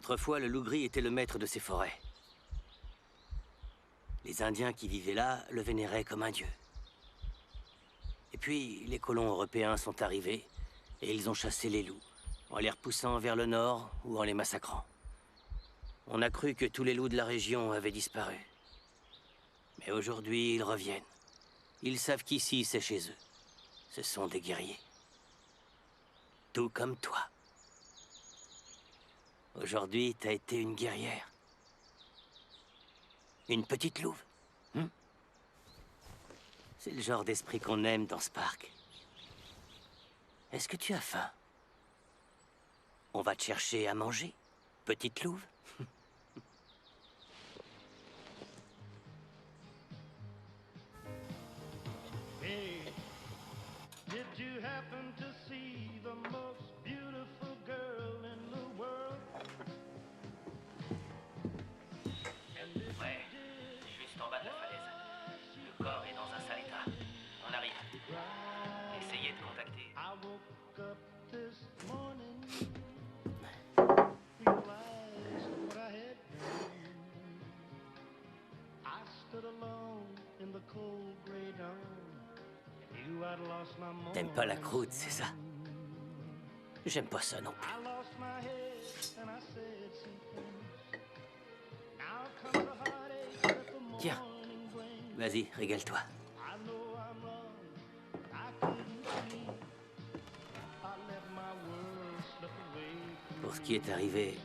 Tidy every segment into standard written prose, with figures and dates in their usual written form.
Autrefois, le loup gris était le maître de ces forêts. Les Indiens qui vivaient là le vénéraient comme un dieu. Et puis, les colons européens sont arrivés et ils ont chassé les loups, en les repoussant vers le nord ou en les massacrant. On a cru que tous les loups de la région avaient disparu. Mais aujourd'hui, ils reviennent. Ils savent qu'ici, c'est chez eux. Ce sont des guerriers. Tout comme toi. Aujourd'hui, t'as été une guerrière. Une petite louve. C'est le genre d'esprit qu'on aime dans ce parc. Est-ce que tu as faim? On va te chercher à manger, petite louve. Hey, did you happen to see the most beautiful girl in the world? Ouais, juste en bas de la falaise. Le corps est dans un sale état. On arrive. Essayez de contacter. I woke up this morning, realized what I had done. I stood alone in the cold gray dawn. Knew I'd lost my moment. T'aimes pas la croûte, c'est ça? J'aime pas ça non plus. I lost my head and I said some things. Now comes the heartache that the Tiens, morning brings. vas-y, régale-toi. I know I'm wrong. I couldn't see. I let my world slip away. Pour ce qui est arrivé,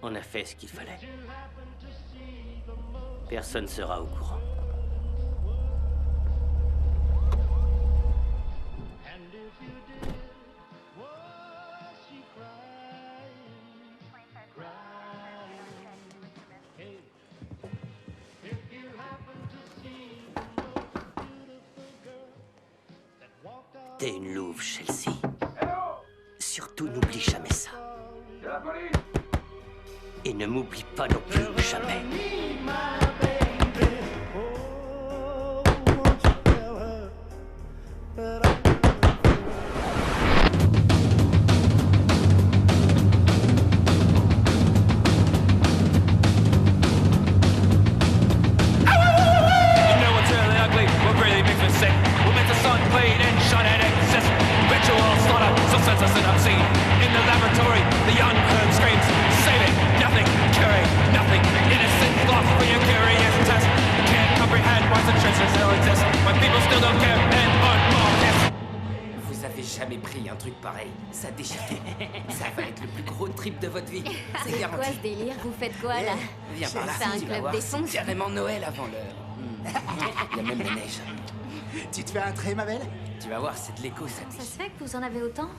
on a fait ce qu'il fallait. You happen to see the most. Personne sera au courant. And if you did, was she crying? Crying. Hey, if you happen to see the most beautiful girl that walked out. T'es une louve, Chelsea. Surtout, n'oublie jamais ça. C'est la police! Et ne m'oublie pas non plus, jamais. Me, my baby. Oh, won't you tell her that I You know what's really ugly, what really makes me sick? What makes the sun bleed and shine and exist? Ritual slaughter, so senseless and obscene. In the laboratory, the unheard screams. Saving nothing, curing nothing. Innocent lost for your curious test. Can't comprehend why such traces still exist. When people still don't care and want more, yes. Vous avez jamais pris un truc pareil? Ça déchire. Ça va être le plus gros trip de votre vie. C'est Quoi garanti. ce délire? Vous faites quoi là? Viens par là. C'est un tu vas club voir, des c'est sons? carrément Noël avant l'heure. Il y a même la neige. Tu te fais un trait, ma belle? Tu vas voir, c'est de l'écho, ça Ça pique. se fait que vous en avez autant?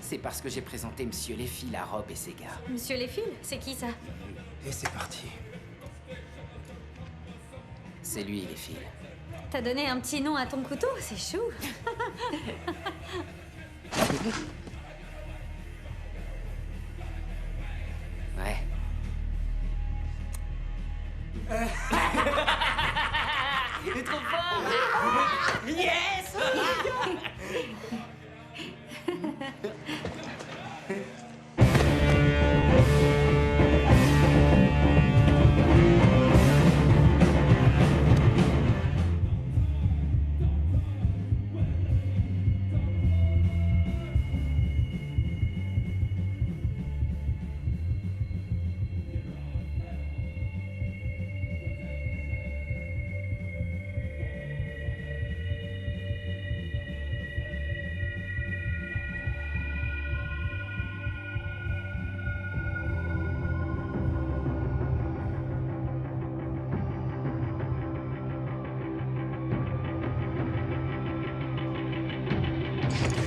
C'est parce que j'ai présenté Monsieur Léfil à Rob et ses gars. Monsieur les fils? C'est qui ça? Et c'est parti. C'est lui, Léfil. T'as donné un petit nom à ton couteau? C'est chou! Ouais. Il est trop fort! Yes!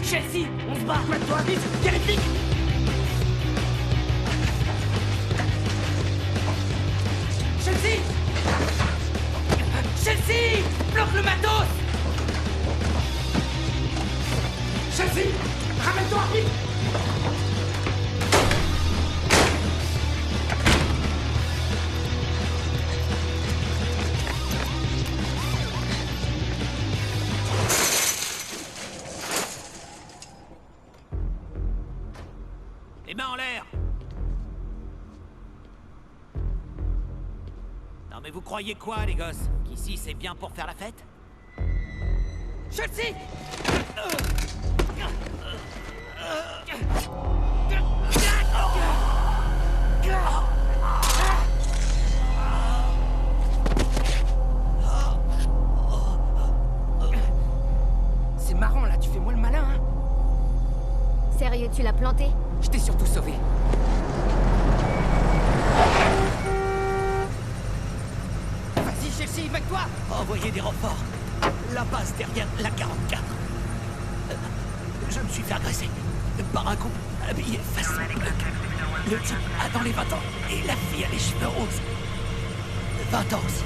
Chelsea, on se bat! Toi, vite! Viens les flics! Chelsea! Chelsea! Bloque le matos! Chelsea! Ramène-toi, vite! Les mains en l'air! mais vous croyez quoi, les gosses? Qu'ici, c'est bien pour faire la fête? Chelsea! C'est marrant, là, tu fais moi le malin, hein? Sérieux, tu l'as planté? Je t'ai surtout sauvé. Vas-y, Chelsea, mec-toi! Envoyez des renforts. La base derrière la 44. Je me suis fait agresser par un couple habillé façon. Le type a dans les 20 ans et la fille a les cheveux roses. 20 ans aussi.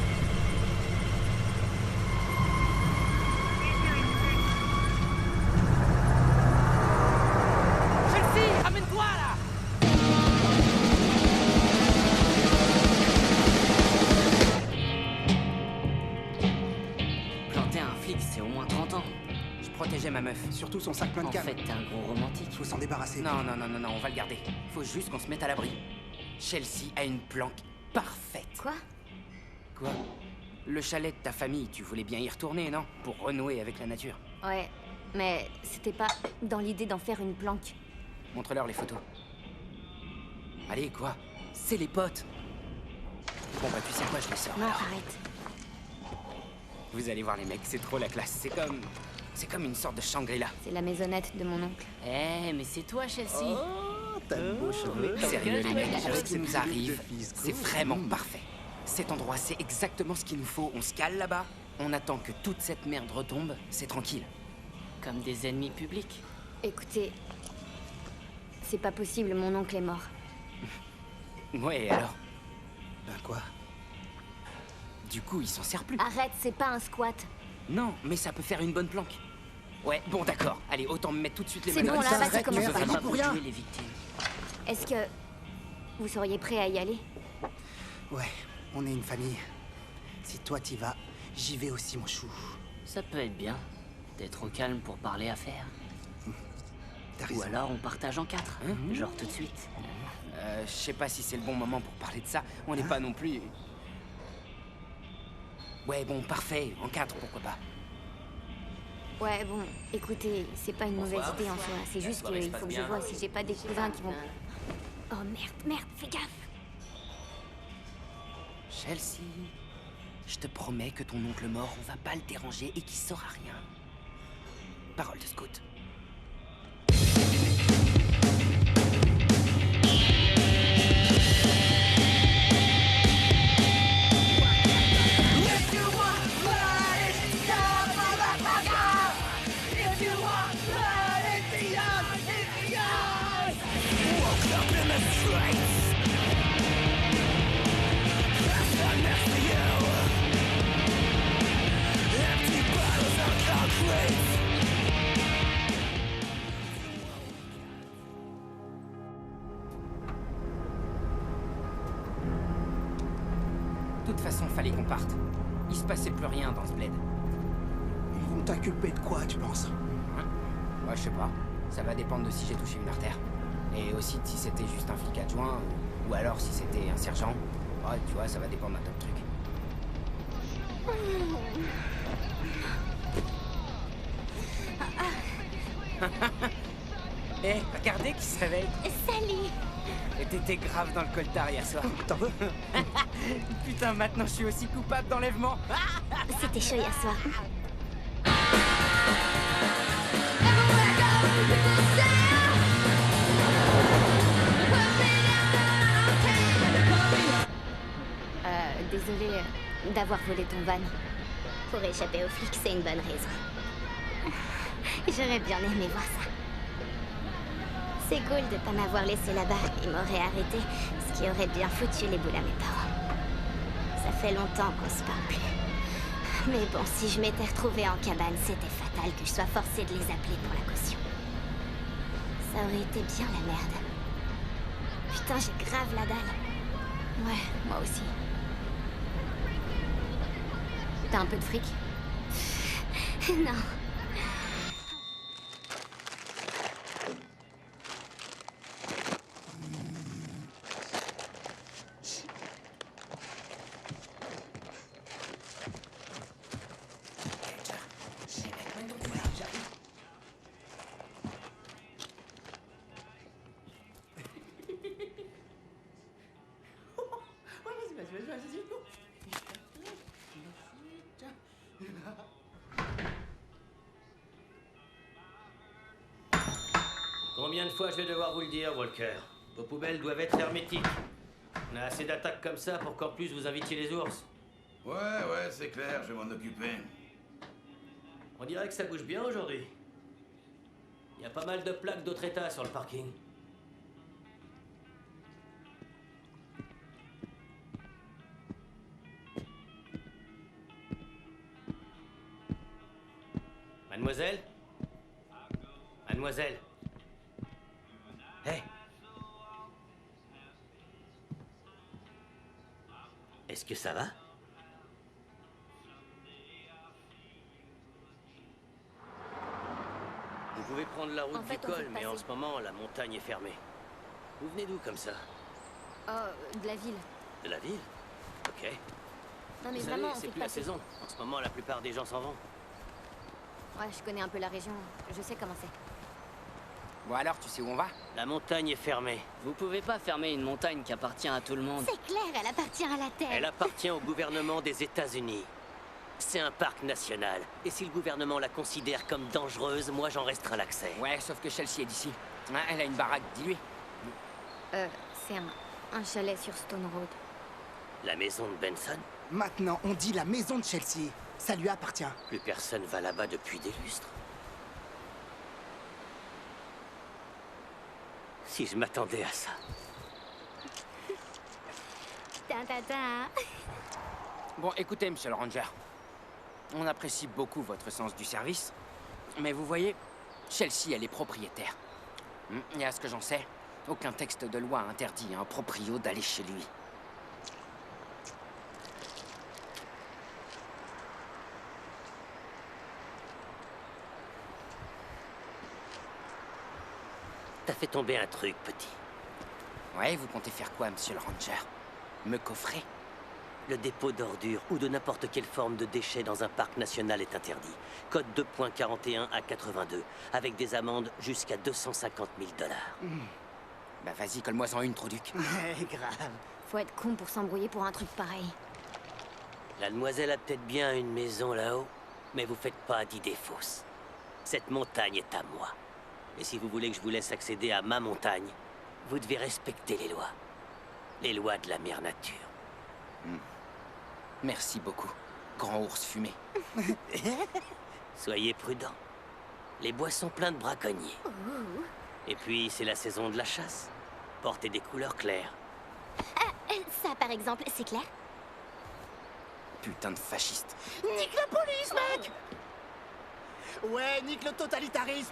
Chelsea, amène-toi, là! Planter un flic, c'est au moins 30 ans. Je protégeais ma meuf. Surtout son sac plein de En cannes. fait, t'es un gros romantique. Faut s'en débarrasser. Non, on va le garder. Faut juste qu'on se mette à l'abri. Chelsea a une planque parfaite. Quoi? Quoi? Le chalet de ta famille, tu voulais bien y retourner, non? Pour renouer avec la nature. Ouais, mais c'était pas dans l'idée d'en faire une planque. Montre-leur les photos. Allez, quoi? C'est les potes. Bon bah tu sais quoi, je les sors. Non, alors. arrête. Vous allez voir les mecs, c'est trop la classe. C'est comme une sorte de Shangri-La. C'est la maisonnette de mon oncle. Eh, mais c'est toi, Chelsea. T'as de beaux cheveux. Sérieux les mecs, pour ce qui nous Cette arrive, petite fille, c'est cool. vraiment parfait. Cet endroit, c'est exactement ce qu'il nous faut. On se cale là-bas, on attend que toute cette merde retombe, c'est tranquille. Comme des ennemis publics. Écoutez, c'est pas possible, mon oncle est mort. Ouais, et alors? Ben quoi? Du coup, il s'en sert plus. Arrête, c'est pas un squat. Non, mais ça peut faire une bonne planque. Ouais, bon d'accord. Allez, autant me mettre tout de suite les C'est mains bon, dans là, le sac. vas-y, commence merde, pas. c'est pas pour rien. Jouer les victimes. Est-ce que vous seriez prêt à y aller? Ouais, on est une famille. Si toi t'y vas, j'y vais aussi, mon chou. Ça peut être bien d'être au calme pour parler affaires. T'as Ou raison. alors on partage en 4, genre tout de suite. Je sais pas si c'est le bon moment pour parler de ça. On n'est pas non plus... Ouais, bon, parfait. En 4, pourquoi pas. Ouais, bon, écoutez, c'est pas une mauvaise idée en soi. C'est juste qu'il faut que je vois si j'ai pas des cousins qui vont... Oh merde, fais gaffe. Chelsea, je te promets que ton oncle mort, on va pas le déranger et qu'il saura rien. Parole de scout. De toute façon, fallait qu'on parte. Il se passait plus rien dans ce bled. Ils vont t'inculper de quoi, tu penses? Ouais, je sais pas. Ça va dépendre de si j'ai touché une artère. Et aussi de si c'était juste un flic adjoint, ou alors si c'était un sergent. Ouais, tu vois, ça va dépendre d'un tas de trucs. Eh, regardez qui se réveille. Salut. Et t'étais grave dans le coltard hier soir. T'en veux? Putain, maintenant je suis aussi coupable d'enlèvement. C'était chaud hier soir. Désolée d'avoir volé ton van. Pour échapper aux flics, c'est une bonne raison. J'aurais bien aimé voir ça. C'est cool de pas m'avoir laissé là-bas. Ils m'auraient arrêté, ce qui aurait bien foutu les boules à mes parents. Ça fait longtemps qu'on se parle plus. Mais bon, si je m'étais retrouvée en cabane, c'était fatal que je sois forcée de les appeler pour la caution. Ça aurait été bien la merde. Putain, j'ai grave la dalle. Ouais, moi aussi. T'as un peu de fric? Non. Combien de fois je vais devoir vous le dire, Walker? Vos poubelles doivent être hermétiques. On a assez d'attaques comme ça pour qu'en plus vous invitiez les ours. Ouais, c'est clair, je vais m'en occuper. On dirait que ça bouge bien aujourd'hui. Il y a pas mal de plaques d'autres états sur le parking. Mademoiselle? Mademoiselle? Hé! Est-ce que ça va? Vous pouvez prendre la route En fait, du on col, fait mais passer. en ce moment, la montagne est fermée. Vous venez d'où comme ça? Oh, de la ville. De la ville? Ok. Non mais Vous vraiment, savez, on c'est fait plus la passer. saison. En ce moment, la plupart des gens s'en vont. Ouais, je connais un peu la région. Je sais comment c'est. Bon alors, tu sais où on va? La montagne est fermée. Vous pouvez pas fermer une montagne qui appartient à tout le monde. C'est clair, elle appartient à la Terre. Elle appartient au gouvernement des États-Unis. C'est un parc national. Et si le gouvernement la considère comme dangereuse, moi j'en restreins l'accès. Ouais, sauf que Chelsea est d'ici. Hein, elle a une baraque, dis-lui. C'est un chalet sur Stone Road. La maison de Benson? Maintenant, on dit la maison de Chelsea. Ça lui appartient. Plus personne va là-bas depuis des lustres. Si je m'attendais à ça. Ta. Bon, écoutez, monsieur le ranger. On apprécie beaucoup votre sens du service. Mais vous voyez, Chelsea, elle est propriétaire. Et à ce que j'en sais, aucun texte de loi interdit à un proprio d'aller chez lui. T'as fait tomber un truc, petit. Ouais, vous comptez faire quoi, monsieur le ranger? Me coffrer? Le dépôt d'ordures ou de n'importe quelle forme de déchets dans un parc national est interdit. Code 2.41 à 82, avec des amendes jusqu'à 250 000 $. Bah vas-y, colle-moi-en une, Trouduc. Ouais, grave. Faut être con pour s'embrouiller pour un truc pareil. La demoiselle a peut-être bien une maison là-haut, mais vous faites pas d'idées fausses. Cette montagne est à moi. Et si vous voulez que je vous laisse accéder à ma montagne, vous devez respecter les lois. Les lois de la mère nature. Merci beaucoup, grand ours fumé. Soyez prudents. Les bois sont pleins de braconniers. Et puis, c'est la saison de la chasse. Portez des couleurs claires. Ça, par exemple, c'est clair? Putain de fasciste. Nique la police, mec! Ouais, nique le totalitarisme!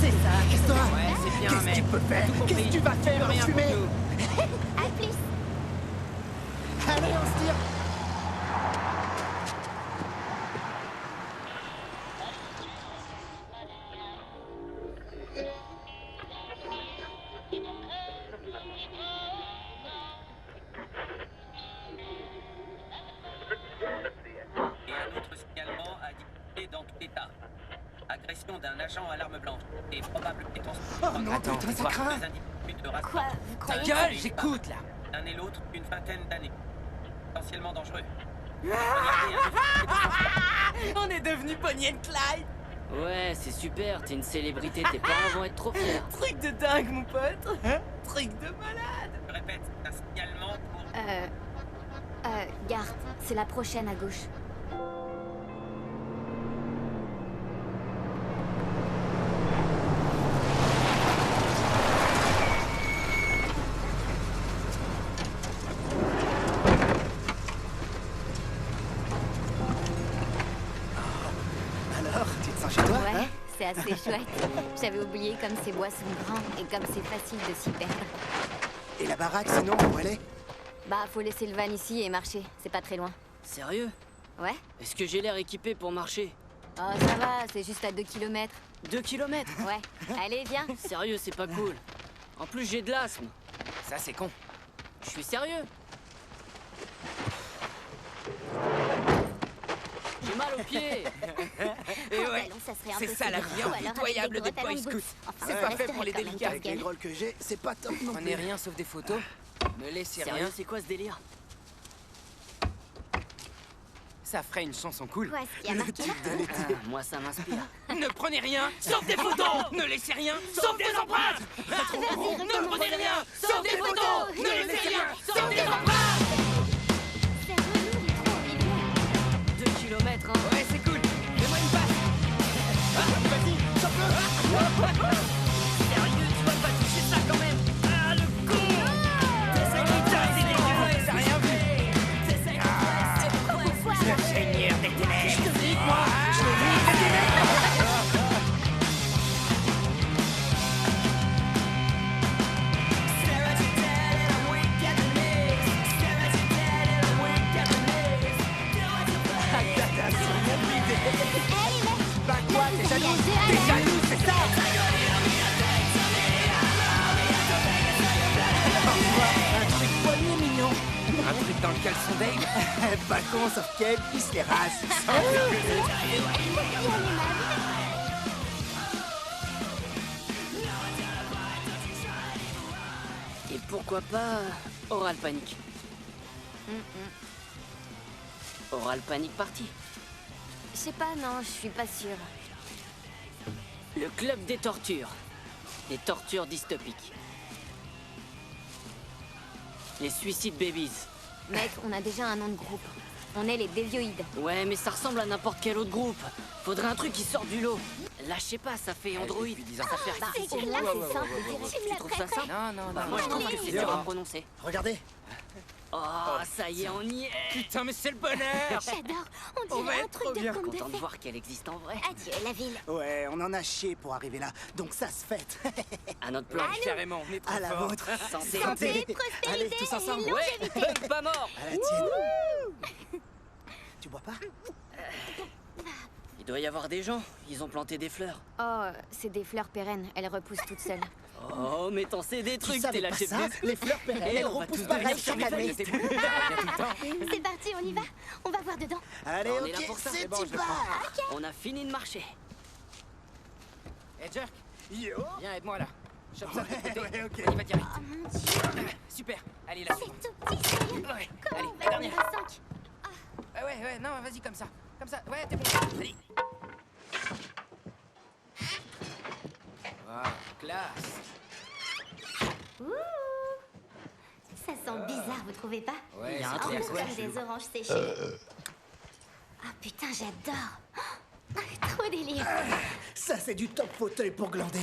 C'est ça, Christophe! Ouais, c'est bien, Qu'est-ce que tu mec. peux faire? Tout compris. Qu'est-ce que tu vas faire, Rien enfumé? pour nous. À plus. Allez, on se tire! Et un autre signalement a diffusé dans tout l'État. Agression d'un agent à l'arme blanche et probable détention. Oh non, Attends, putain, ça quoi? craint! Des individus de race Quoi? blanche. Vous Ta croyez? gueule, j'écoute, là. L'un et l'autre une vingtaine d'années. Potentiellement dangereux. On est devenus Bonnie and Clyde. Ouais, c'est super, t'es une célébrité, tes parents vont être trop fiers. Truc de dingue, mon pote. Truc de malade. Je répète, c'est un signalement pour... Garde, c'est la prochaine à gauche. Alors, tu te sens chez toi? Ouais, hein? c'est assez chouette. J'avais oublié comme ces bois sont grands et comme c'est facile de s'y perdre. Et la baraque, sinon, où elle est? Bah, faut laisser le van ici et marcher. C'est pas très loin. Sérieux? Ouais? Est-ce que j'ai l'air équipé pour marcher? Oh, ça va, c'est juste à 2 km. 2 kilomètres? Ouais. Allez, viens. Sérieux, c'est pas cool. En plus, j'ai de l'asthme. Ça, c'est con. Je suis sérieux. J'ai mal aux pieds. Et Oh, ouais, ballon, ça serait un c'est peu ça la plus vie grand, ou alors impitoyable avec des gros Boy talons de Scouts. boots. Enfin, C'est ça pas fait resterait pour les quand même délicats. Avec les casse-gueule. grolles que j'ai, c'est pas top non plus. Prenez rien sauf des photos. Ne laissez Sérieux, rien. c'est quoi ce délire? Ça ferait une chanson cool. Quoi, ce qui a marqué là? Moi, ça m'inspire. Ne prenez rien, sauf des photos. Ne laissez rien, sauf des empreintes. Ne prenez rien, sauf des photos. Ne laissez rien, sauf des empreintes. C'est relou, il est trop horrible. 2 kilomètres, hein. Ouais, c'est cool. Fais-moi une passe. Vas-y, chope-le. Sérieux, tu vas pas toucher ça quand même. Ah, le con. T'as rien vu. Pourquoi? Seigneur des ténèbres. Je te dis, moi, je te dis. Bah quoi, t'es jaloux? T'es jaloux, c'est ça. Un truc poignet mignon. Un truc dans le caleçon Dave. Pas con, sauf qu'elle, il se les rase. Et pourquoi pas Oral Panic. Oral Panic Party. Je sais pas, non, je suis pas sûre. Le club des tortures. Les tortures dystopiques. Les Suicide Babies. Mec, on a déjà un nom de groupe. On est les Dévioïdes. Ouais, mais ça ressemble à n'importe quel autre groupe. Faudrait un truc qui sort du lot. Là, je sais pas, ça fait Android. Ça fait Bah, c'est que là, c'est simple, direct. Tu me Tu trouves ça simple? Non. Moi, je trouve que c'est dur à prononcer. Regardez. Oh, ça y est, on y est. Putain, mais c'est le bonheur. J'adore. On On va dirait un être truc trop de bien conte de Content de fées. voir qu'elle existe en vrai. Adieu, la ville. Ouais, on en a chié pour arriver là, donc ça se fête. À notre plan. Carrément, on est trop À la fort. vôtre. Santé. Santé, Allez, prospérité tous ensemble. et longévité. Pas mort. À la tienne. Tu bois pas? Il doit y avoir des gens. Ils ont planté des fleurs. Oh, c'est des fleurs pérennes. Elles repoussent toutes seules. Oh, mais t'en sais des Tu trucs, t'es savais la pas chef ça? des... Les fleurs pérennes, Eh, elles on va repoussent tous pareil devenir chaque année. C'est bon, ça vient tout le temps. C'est parti, on y va. On va voir dedans. Allez, On est là ok, pour ça. c'est C'est bon, tu je le pars. On a fini de marcher. Eh, Jerk, Yo. viens, aide-moi là. Chope ça de l'autre côté. Ouais, ok. On y va direct. Oh mon dieu. Super. Allez, la suite. C'est tout petit, sérieux. Ouais. Comment Allez, on la va dernière. tenir à 5? Ah ouais, non, vas-y, comme ça. Comme ça. Ouais, t'es bon. Allez. Wow, classe. Ouh. Ça sent bizarre, vous trouvez pas? Ouais, Il y a un En truc, plus, ouais. comme des oranges séchées. Ah putain, j'adore. Trop délire. Ça, c'est du top fauteuil pour glander.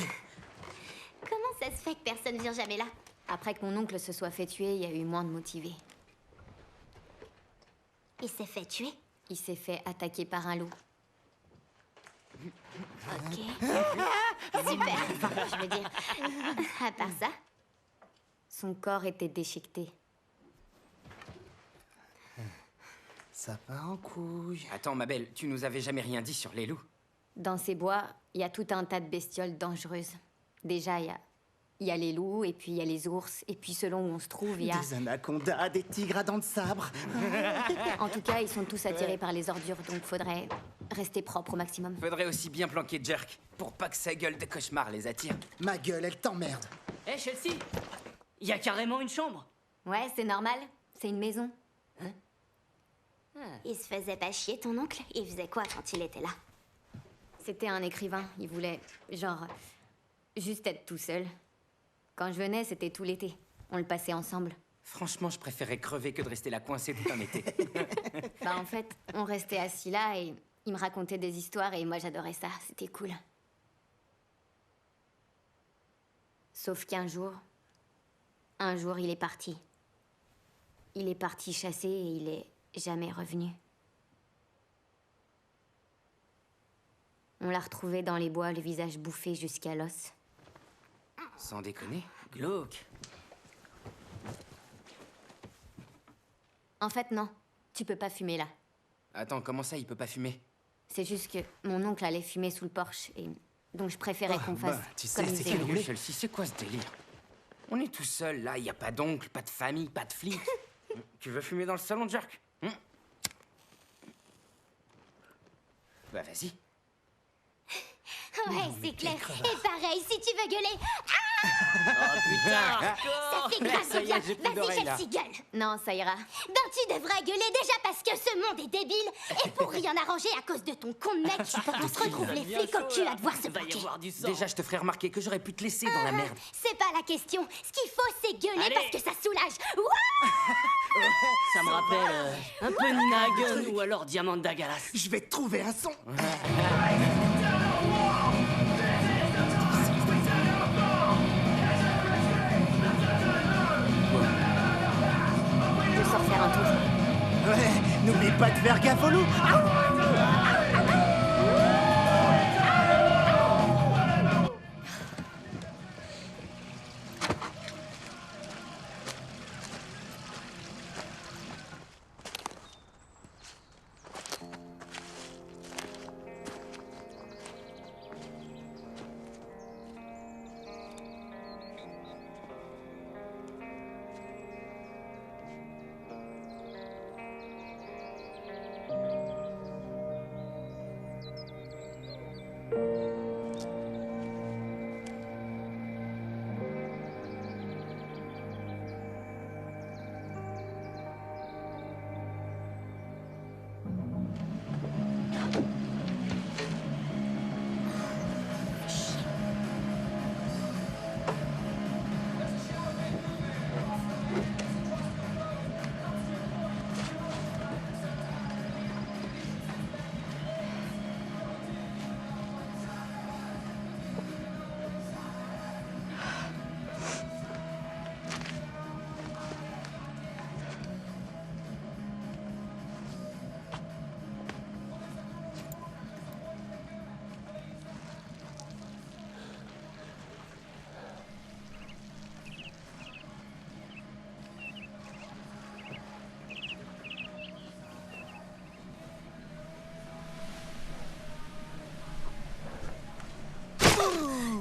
Comment ça se fait que personne vient jamais là? Après que mon oncle se soit fait tuer, il y a eu moins de motivés. Il s'est fait tuer? Il s'est fait attaquer par un loup. Ok. Super. Enfin, je veux dire. À part ça, son corps était déchiqueté. Ça part en couille. Attends, ma belle, tu nous avais jamais rien dit sur les loups. Dans ces bois, il y a tout un tas de bestioles dangereuses. Déjà, il y a les loups, et puis il y a les ours, et puis selon où on se trouve, il y a... Des anacondas, des tigres à dents de sabre. En tout cas, ils sont tous attirés par les ordures, donc faudrait rester propre au maximum. Faudrait aussi bien planquer Jerk pour pas que sa gueule de cauchemar les attire. Ma gueule, elle t'emmerde. Eh, Chelsea, il y a carrément une chambre. Ouais, c'est normal. C'est une maison. Il se faisait pas chier, ton oncle? Il faisait quoi quand il était là? C'était un écrivain. Il voulait, genre, juste être tout seul. Quand je venais, c'était tout l'été. On le passait ensemble. Franchement, je préférais crever que de rester là coincé tout un été. Bah, en fait, on restait assis là et il me racontait des histoires et moi, j'adorais ça. C'était cool. Sauf qu'un jour, il est parti. Il est parti chasser et il est jamais revenu. On l'a retrouvé dans les bois, le visage bouffé jusqu'à l'os. Sans déconner. Glauque. En fait, non. Tu peux pas fumer là. Attends, comment ça, il peut pas fumer? C'est juste que mon oncle allait fumer sous le porche et donc je préférais qu'on fasse tu sais, comme il c'est faisait. calme. Chelsea, c'est quoi ce délire? On est tout seul là, y a pas d'oncle, pas de famille, pas de flic. Tu veux fumer dans le salon, Jerk? Bah vas-y. Ouais, c'est clair. Et pareil, si tu veux gueuler. Oh putain! Ça fait grave Ça y est, bien. j'ai plus Vas-y, d'oreilles, là. Chelsea, gueule. Non, ça ira. Ben, tu devrais gueuler déjà parce que ce monde est débile. Et pour rien arranger à cause de ton con de mec, on se retrouve les flics au cul à devoir se Il va y planquer. avoir du sang. Déjà, je te ferai remarquer que j'aurais pu te laisser dans la merde. C'est pas la question. Ce qu'il faut, c'est gueuler Allez. parce que ça soulage. Ouah. Ça me rappelle un peu Nina Hagen ou alors Diamant Dagalas. Je vais te trouver un son. Je sors faire un tour. Ouais, n'oublie pas de faire gaffe au loup.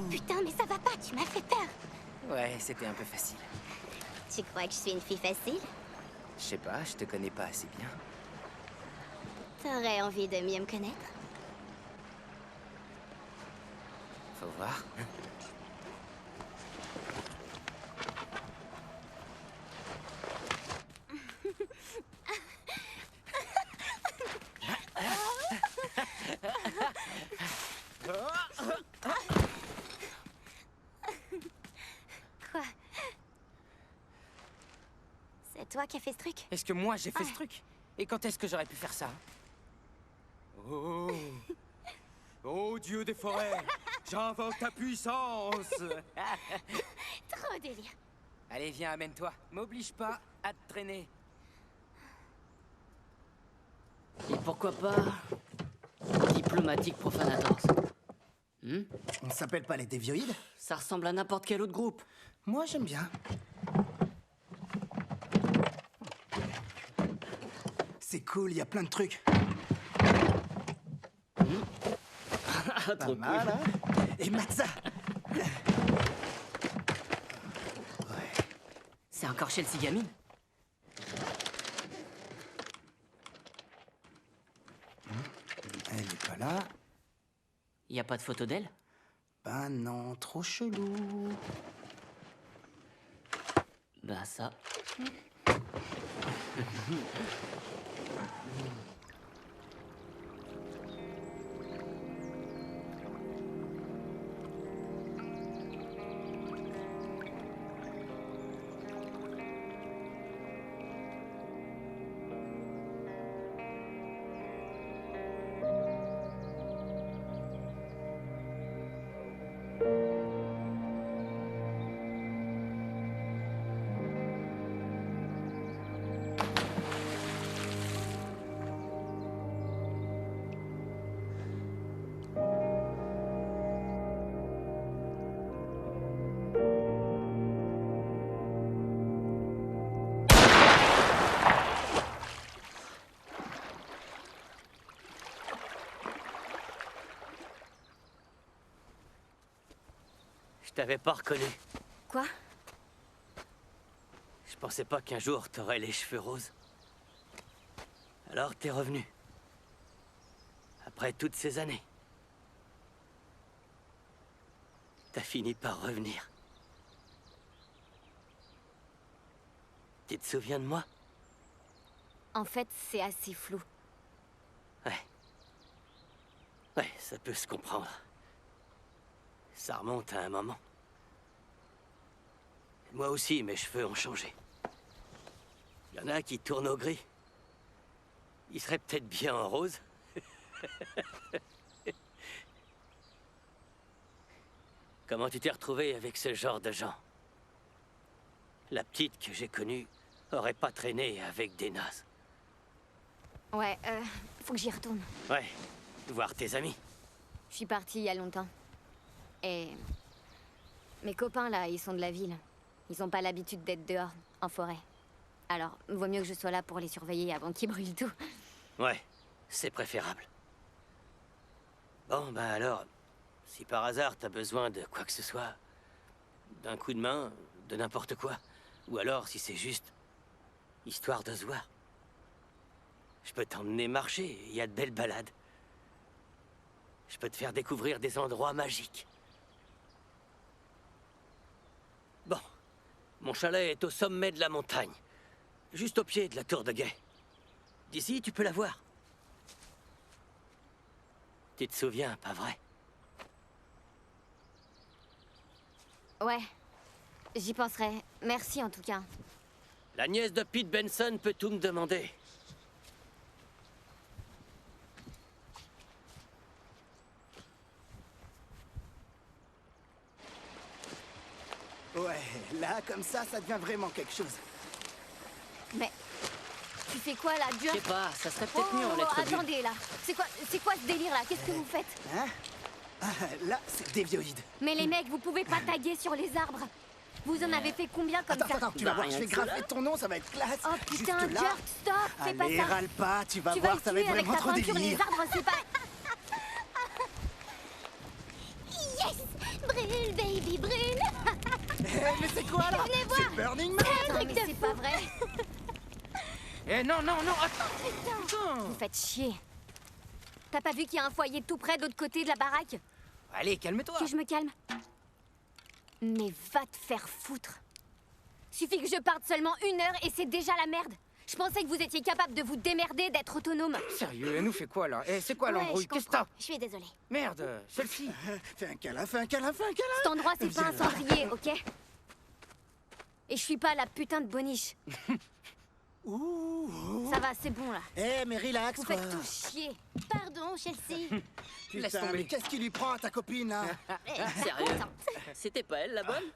Putain, mais ça va pas, tu m'as fait peur. Ouais, c'était un peu facile. Tu crois que je suis une fille facile? Je sais pas, je te connais pas assez bien. T'aurais envie de mieux me connaître? Faut voir. Quoi? C'est toi qui as fait ce truc? Est-ce que moi j'ai fait ce truc? Et quand est-ce que j'aurais pu faire ça? Oh! Oh Dieu des forêts! J'invoque ta puissance! Trop délire. Allez, viens, amène-toi. M'oblige pas à te traîner. Et pourquoi pas Diplomatique Profanators. On s'appelle pas les dévioïdes? Ça ressemble à n'importe quel autre groupe. Moi, j'aime bien. C'est cool, il y a plein de trucs. Pas mal, hein? Et Matza! C'est encore Chelsea Gamine? Elle est pas là. Y a pas de photo d'elle? Ben non, trop chelou. Bah ça. Je t'avais pas reconnu. Quoi? Je pensais pas qu'un jour t'aurais les cheveux roses. Alors t'es revenu. Après toutes ces années. T'as fini par revenir. Tu te souviens de moi? En fait, c'est assez flou. Ouais. Ouais, ça peut se comprendre. Ça remonte à un moment. Moi aussi, mes cheveux ont changé. Il y en a qui tournent au gris. Ils seraient peut-être bien en rose. Comment tu t'es retrouvé avec ce genre de gens? La petite que j'ai connue aurait pas traîné avec des nazes. Ouais, faut que j'y retourne. Ouais, voir tes amis. Je suis partie il y a longtemps. Et... mes copains, là, ils sont de la ville. Ils ont pas l'habitude d'être dehors, en forêt. Alors, vaut mieux que je sois là pour les surveiller avant qu'ils brûlent tout. Ouais, c'est préférable. Bon, ben alors, si par hasard t'as besoin de quoi que ce soit, d'un coup de main, de n'importe quoi, ou alors si c'est juste histoire de se voir, je peux t'emmener marcher, il y a de belles balades. Je peux te faire découvrir des endroits magiques. Bon, mon chalet est au sommet de la montagne, juste au pied de la tour de guet. D'ici, tu peux la voir. Tu te souviens, pas vrai? Ouais, j'y penserai. Merci en tout cas. La nièce de Pete Benson peut tout me demander. Ouais, là, comme ça devient vraiment quelque chose. Mais... tu fais quoi là, dur? Je sais pas, ça serait peut-être mieux en lettres bulles. Attendez là. C'est quoi ce délire là? Qu'est-ce que vous faites? Hein? Ah, là, c'est dévioïde. Mais les mecs, vous pouvez pas taguer sur les arbres. Vous en avez fait combien comme ça? Attends, tu vas voir, je vais graffer ton nom, ça va être classe. Oh putain, Juste là. Jerk, stop, fais pas Allez, ça. râle pas, tu vas Tu voir, vas ça va être avec vraiment ta trop peinture, les délire. arbres, c'est pas... Yes! Brûle, baby, brûle. Mais c'est quoi là? Venez voir. C'est Burning Man. Non mais c'est pas vrai. Eh non, attends. Putain. Vous faites chier. T'as pas vu qu'il y a un foyer tout près de l'autre côté de la baraque? Allez, calme-toi. Que je me calme. Mais va te faire foutre. Suffit que je parte seulement 1 heure et c'est déjà la merde. Je pensais que vous étiez capable de vous démerder, d'être autonome. Sérieux, elle nous fait quoi là? Eh, c'est quoi Ouais, l'embrouille? je Qu'est-ce que comprends. t'as? Je suis désolée. Merde, celle-ci. Fais un câlin, fais un câlin, fais un câlin. Cet endroit, c'est pas un Viens là. cendrier, ok? Et je suis pas la putain de boniche. Ouh. Ça va, c'est bon là. Eh, mais relax, Vous quoi. faites tout chier. Pardon, Chelsea. Laisse Putain, tomber. mais qu'est-ce qui lui prend à ta copine, là? Sérieux? C'était pas elle la bonne?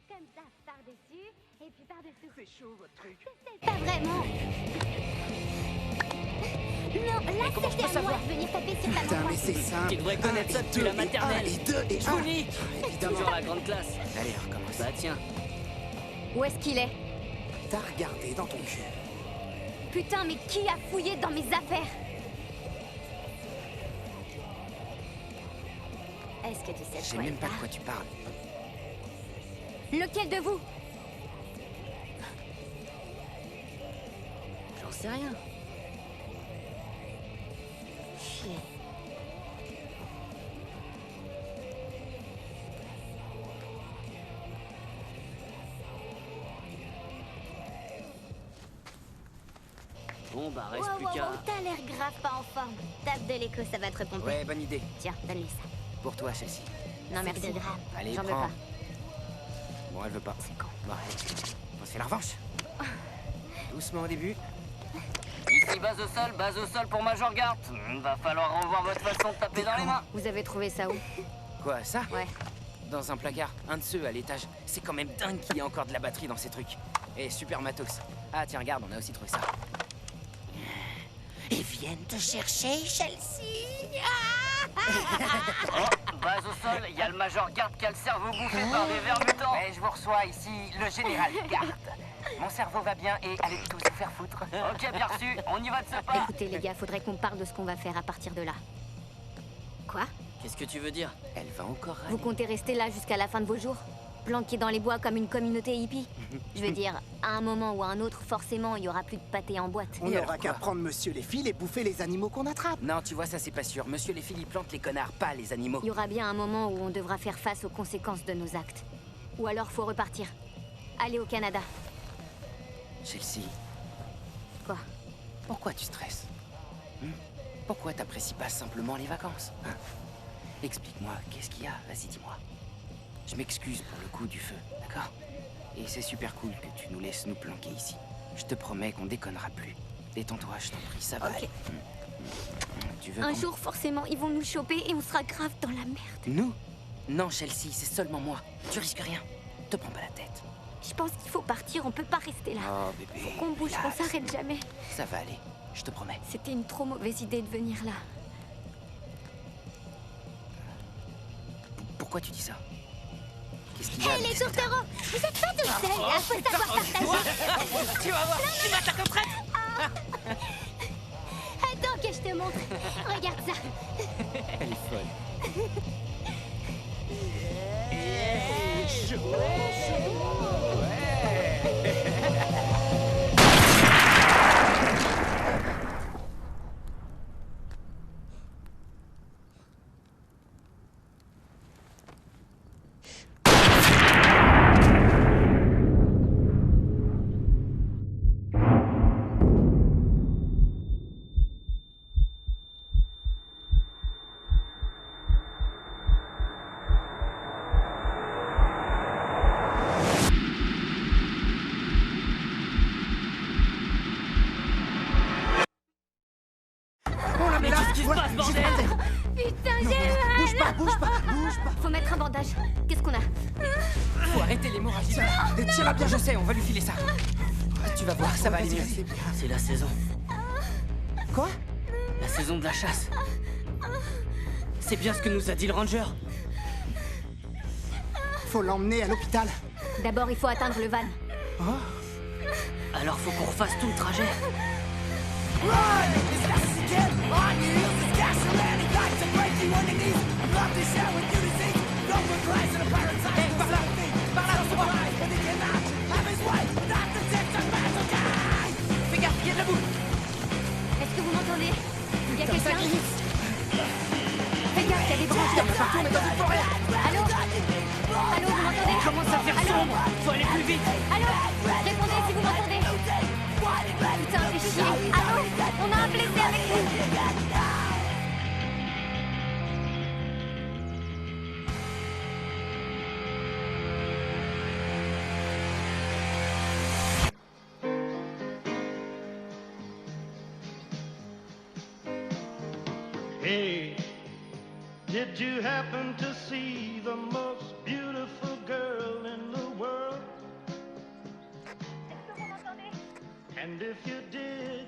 Comme ça, par-dessus, et puis par-dessous. C'est chaud votre truc. Pas vraiment. Non, là, comment je peux c'était à moi savoir? de venir taper sur ta Putain, maman. mais c'est simple. Tu devrais connaître ça depuis la maternelle. Et 2 et 1. Unique. Toujours la grande classe. Allez, on recommence. Bah tiens. Où est-ce qu'il est? T'as regardé dans ton cul. Putain, mais qui a fouillé dans mes affaires? Est-ce que tu sais Je de sais quoi même il pas de parle? quoi tu parles. Lequel de vous? J'en sais rien. Chier. Bon bah reste Wow, plus wow, qu'à... wow, t'as l'air grave pas en forme. Tape de l'écho, ça va te repomper. Ouais, bonne idée. Tiens, donne-lui ça. Pour toi, Chelsea. Non, merci. 2 grammes. Allez, J'en veux prends. pas. Bon, elle veut pas. C'est con. Bon, allez. On se fait la revanche. Doucement au début. Ici base au sol pour Major Gart. Va falloir revoir votre façon de taper dans les mains. Vous avez trouvé ça où? Quoi, ça? Ouais. Dans un placard. Un de ceux à l'étage. C'est quand même dingue qu'il y ait encore de la batterie dans ces trucs. Et super matos. Ah, tiens, regarde, on a aussi trouvé ça. Ils viennent te chercher, Chelsea. Oh, base au sol, il y a le Major Gart qui a le cerveau bouffé par des vers mutants. Ouais, je vous reçois ici, le général Gart. Mon cerveau va bien et allez tous vous faire foutre. Ok, bien reçu, on y va de ce pas. Écoutez, les gars, faudrait qu'on parle de ce qu'on va faire à partir de là. Quoi? Qu'est-ce que tu veux dire? Elle va encore Vous râler. comptez rester là jusqu'à la fin de vos jours? Planqués dans les bois comme une communauté hippie? Je veux dire, à un moment ou à un autre, forcément, il y aura plus de pâté en boîte. On Et n'aura alors qu'à quoi? prendre monsieur les fils et bouffer les animaux qu'on attrape. Non, tu vois, ça c'est pas sûr. Monsieur les filles, il plante les connards, pas les animaux. Il y aura bien un moment où on devra faire face aux conséquences de nos actes. Ou alors faut repartir. Aller au Canada. Chelsea, Quoi? pourquoi tu stresses? Pourquoi t'apprécies pas simplement les vacances, hein? Explique-moi, qu'est-ce qu'il y a? Vas-y, dis-moi. Je m'excuse pour le coup du feu, d'accord? Et c'est super cool que tu nous laisses nous planquer ici. Je te promets qu'on déconnera plus. Détends-toi, je t'en prie, ça va Ok. aller. Tu veux Un qu'on- jour, forcément, ils vont nous choper et on sera grave dans la merde. Nous? Non, Chelsea, c'est seulement moi. Tu risques rien. Te prends pas la tête. Je pense qu'il faut partir, on peut pas rester là. Oh, bébé. Faut qu'on bouge, qu'on relax. s'arrête jamais. Ça va aller, je te promets. C'était une trop mauvaise idée de venir là. Pourquoi tu dis ça? Qu'est-ce qu'il y a Hé, avec les ces tourtereaux! Vous êtes pas tout seuls, là! Faut savoir partager! Tu vas voir, tu vas t'accompagner. Attends que je te montre! Regarde ça! Elle est folle. Oh là, mais là, Qu'est-ce qui se passe, bordel? Putain, j'ai mal! Bouge pas, bouge pas, bouge pas. Faut mettre un bandage. Qu'est-ce qu'on a? Faut arrêter l'hémorragie. Tire-la bien, Je sais, on va lui filer ça. Tu vas voir, ça va aller mieux. Vas-y, vas-y. C'est la saison. Quoi? La saison de la chasse. C'est bien ce que nous a dit le ranger. Faut l'emmener à l'hôpital. D'abord, il faut atteindre le van. Alors faut qu'on refasse tout le trajet. Fais gaffe, il y a de la boue. Est-ce que vous m'entendez? Il y a quelqu'un? Fais gaffe, il y a des branches dans le partout, on est dans une forêt! Allô? Allô, vous m'entendez? Commence à faire sombre. Faut aller plus vite. Allô? Répondez si vous m'entendez! Putain, fais chier! Allô? On a un blessé avec nous! Hey, did you happen to see the most beautiful girl in the world? And if you did,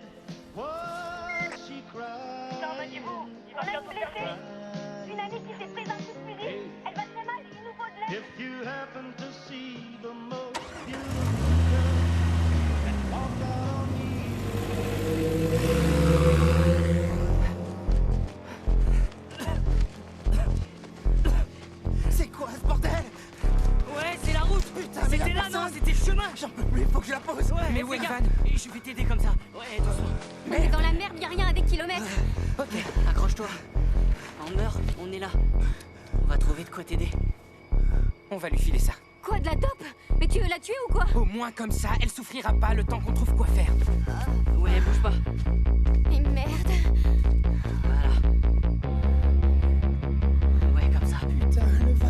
was she crazy? a dit vous? Il va On a bientôt une blessée. Une amie qui s'est prise un coup de fusil. Elle va très mal, il nous faut de l'aide. If you happen to see the most beautiful girl and walk out on C'est quoi ce bordel? Ouais, c'est la route. Putain, mais c'était la là, non? personne. C'était le chemin. J'en peux plus, faut que je la pose. Ouais, Mais où est fais le gaffe. van? Et je vais t'aider comme ça. Ouais, doucement. On est dans la merde, y'a rien à des kilomètres. Ok, accroche-toi. On meurt, on est là. On va trouver de quoi t'aider. On va lui filer ça. Quoi, de la dope? Mais tu veux la tuer ou quoi? Au moins comme ça, elle souffrira pas le temps qu'on trouve quoi faire. Ouais, bouge pas. Et merde. Voilà. Ouais, comme ça. Putain, le van.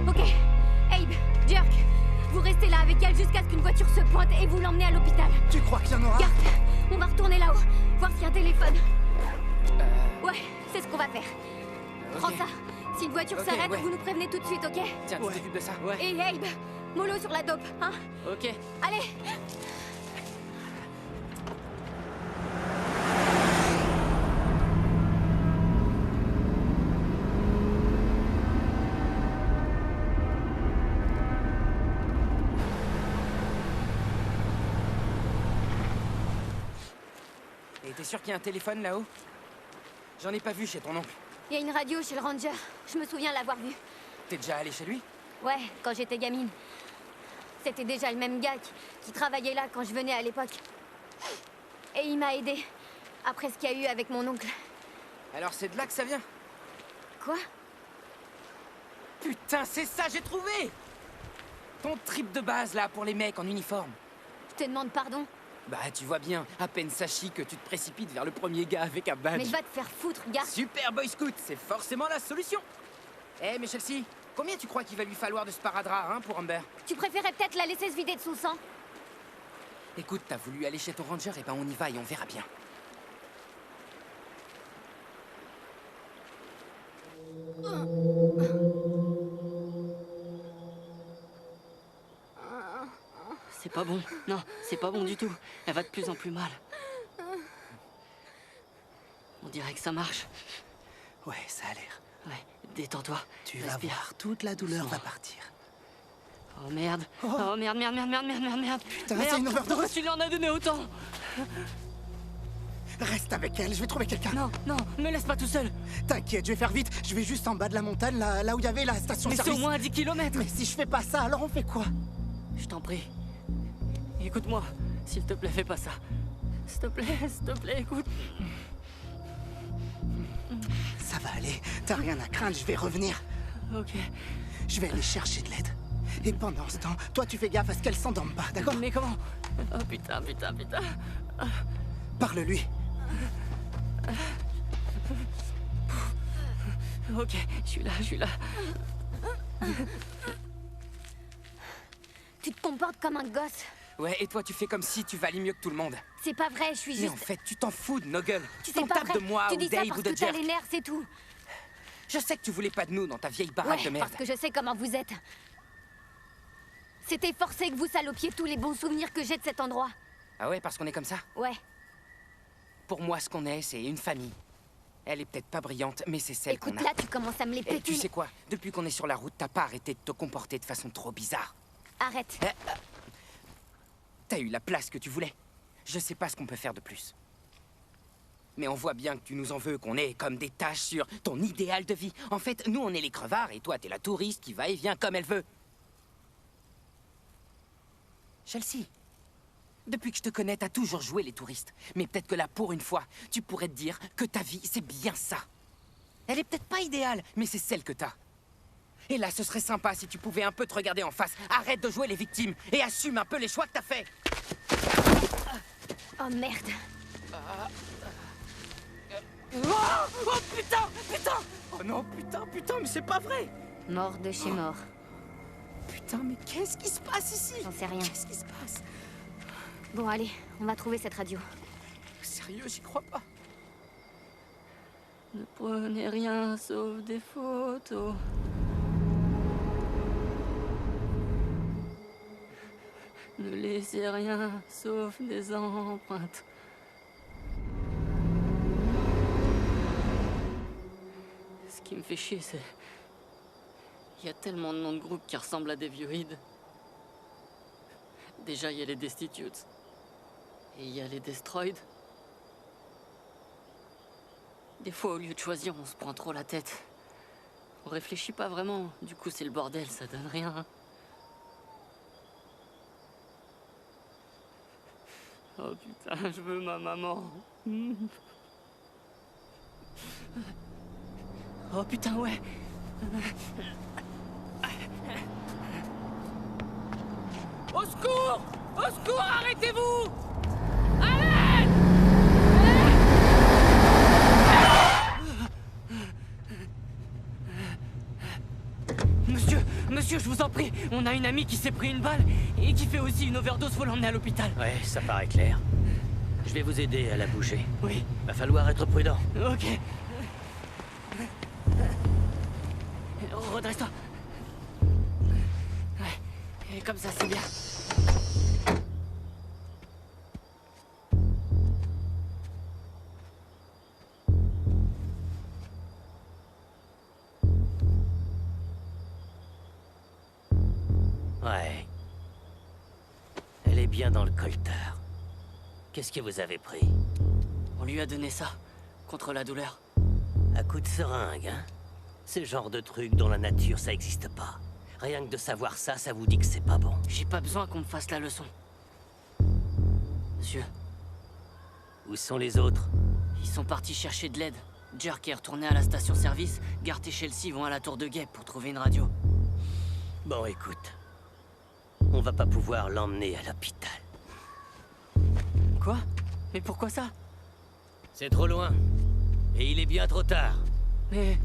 Ok. Abe, Jerk, vous restez là avec elle jusqu'à ce qu'une voiture se pointe et vous l'emmenez à l'hôpital. Tu crois qu'il y en aura? Garde, on va retourner là-haut, voir s'il y a un téléphone. Ouais, c'est ce qu'on va faire. Prends ça. Si une voiture Ok, s'arrête, ouais. vous nous prévenez tout de suite, ok? Tiens, tu t'occupes de ça. Ouais. Et Abe, mollo sur la dope, hein? Ok. Allez. Et t'es sûr qu'il y a un téléphone là-haut? J'en ai pas vu chez ton oncle. Il y a une radio chez le ranger. Je me souviens l'avoir vue. T'es déjà allé chez lui? Ouais, quand j'étais gamine. C'était déjà le même gars qui travaillait là quand je venais à l'époque. Et il m'a aidé. Après ce qu'il y a eu avec mon oncle. Alors c'est de là que ça vient? Quoi? Putain, c'est ça, j'ai trouvé! Ton trip de base là pour les mecs en uniforme. Je te demande pardon. Bah tu vois bien, à peine sachi que tu te précipites vers le premier gars avec un badge. Mais va te faire foutre, gars. Super Boy Scout, c'est forcément la solution. Eh mais Chelsea, combien tu crois qu'il va lui falloir de sparadrap hein, pour Amber? Tu préférais peut-être la laisser se vider de son sang? Écoute, t'as voulu aller chez ton ranger, et ben on y va et on verra bien. C'est pas bon. Non, c'est pas bon du tout. Elle va de plus en plus mal. On dirait que ça marche. Ouais, ça a l'air. Ouais, détends-toi. Tu vas Respire. voir, toute la douleur va partir. Oh merde. Oh merde, merde, merde, merde, merde, merde, merde. Putain, Merde, c'est une overdose. pourquoi tu lui en as donné autant? Reste avec elle, je vais trouver quelqu'un. Non, non, me laisse pas tout seul. T'inquiète, je vais faire vite. Je vais juste en bas de la montagne, là où il y avait la Mais station-service. c'est au moins à 10 km. Mais si je fais pas ça, alors on fait quoi? Je t'en prie. Écoute-moi. S'il te plaît, fais pas ça. S'il te plaît, écoute. Ça va aller, t'as rien à craindre, je vais revenir. Ok. Je vais aller chercher de l'aide. Et pendant ce temps, toi tu fais gaffe à ce qu'elle s'endorme pas, d'accord? Mais comment? Oh putain. Parle-lui. Ok, je suis là. Tu te comportes comme un gosse. Ouais, et toi tu fais comme si tu valais mieux que tout le monde. C'est pas vrai, je suis Mais juste... en fait, tu t'en fous de nos gueules. Tu C'est t'en pas tapes vrai. de moi Tu ou dis ça d'Abe parce ou de que t'as Jerk. les nerfs, c'est tout. Je sais que tu voulais pas de nous dans ta vieille baraque de Ouais, merde. parce que je sais comment vous êtes. C'était forcé que vous salopiez tous les bons souvenirs que j'ai de cet endroit. Ah ouais, parce qu'on est comme ça? Ouais. Pour moi, ce qu'on est, c'est une famille. Elle est peut-être pas brillante, mais c'est celle qu'on Écoute, a. là, tu commences à me les Et péter. tu sais quoi? Depuis qu'on est sur la route, t'as pas arrêté de te comporter de façon trop bizarre. Arrête. T'as eu la place que tu voulais. Je sais pas ce qu'on peut faire de plus. Mais on voit bien que tu nous en veux, qu'on est comme des taches sur ton idéal de vie. En fait, nous, on est les crevards, et toi, t'es la touriste qui va et vient comme elle veut. Chelsea, depuis que je te connais, t'as toujours joué les touristes. Mais peut-être que là, pour une fois, tu pourrais te dire que ta vie, c'est bien ça. Elle est peut-être pas idéale, mais c'est celle que t'as. Et là, ce serait sympa si tu pouvais un peu te regarder en face. Arrête de jouer les victimes et assume un peu les choix que t'as faits. Oh merde. Oh putain! Oh non, putain, mais c'est pas vrai! Mort de chez mort. Putain, mais qu'est-ce qui se passe ici? J'en sais rien. Qu'est-ce qui se passe? Bon, allez, on va trouver cette radio. Sérieux, j'y crois pas. Ne prenez rien sauf des photos. Ne laissez rien sauf des empreintes. Ce qui me fait chier, c'est... Il y a tellement de noms de groupes qui ressemblent à des vieux-ides. Déjà, il y a les Destitutes. Et il y a les Destroyed. Des fois, au lieu de choisir, on se prend trop la tête. On réfléchit pas vraiment. Du coup, c'est le bordel, ça donne rien. Oh putain, je veux ma maman. Oh putain, ouais. Au secours! Au secours, arrêtez-vous! À l'aide! Monsieur, je vous en prie, on a une amie qui s'est pris une balle et qui fait aussi une overdose, faut l'emmener à l'hôpital. Ouais, ça paraît clair. Je vais vous aider à la bouger. Oui. Va falloir être prudent. Ok. Redresse-toi. Ouais, et comme ça, c'est bien. Ouais. Elle est bien dans le coltard. Qu'est-ce que vous avez pris? On lui a donné ça, contre la douleur. À coup de seringue, hein? Ce genre de truc dans la nature, ça existe pas. Rien que de savoir ça, ça vous dit que c'est pas bon. J'ai pas besoin qu'on me fasse la leçon. Monsieur. Où sont les autres? Ils sont partis chercher de l'aide. Jerk est retourné à la station-service. Gart et Chelsea vont à la tour de guet pour trouver une radio. Bon, écoute. On va pas pouvoir l'emmener à l'hôpital. Quoi? Mais pourquoi ça? C'est trop loin. Et il est bien trop tard. Mais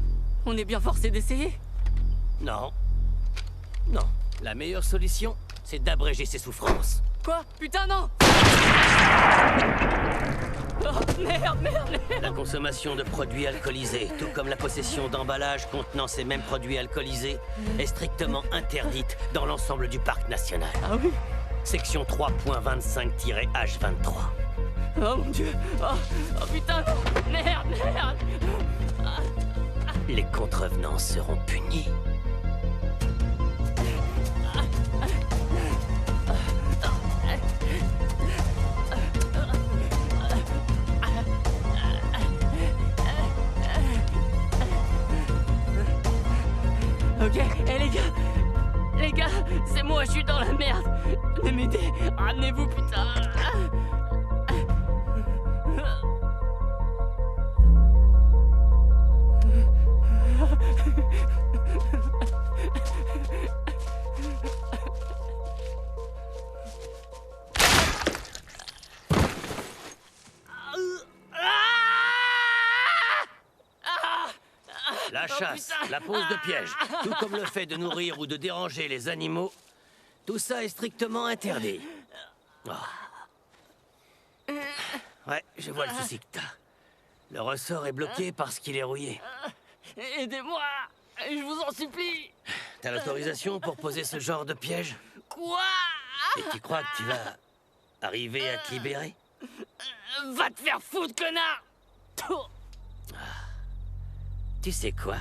on est bien forcé d'essayer. Non. Non. La meilleure solution, c'est d'abréger ses souffrances. Quoi? Putain, non! Oh, merde! La consommation de produits alcoolisés, tout comme la possession d'emballages contenant ces mêmes produits alcoolisés, est strictement interdite dans l'ensemble du parc national. Ah oui? Section 3.25-H23. Oh mon Dieu! Oh putain, non! Merde! Les contrevenants seront punis. Ok, les gars, c'est moi, je suis dans la merde. Venez m'aider, ramenez-vous, putain. La chasse, la pose de pièges, tout comme le fait de nourrir ou de déranger les animaux, tout ça est strictement interdit. Oh. Ouais, je vois le souci que t'as. Le ressort est bloqué parce qu'il est rouillé. Aidez-moi, je vous en supplie. T'as l'autorisation pour poser ce genre de piège? Quoi? Et tu crois que tu vas arriver à te libérer? Va te faire foutre, connard! Tu sais quoi?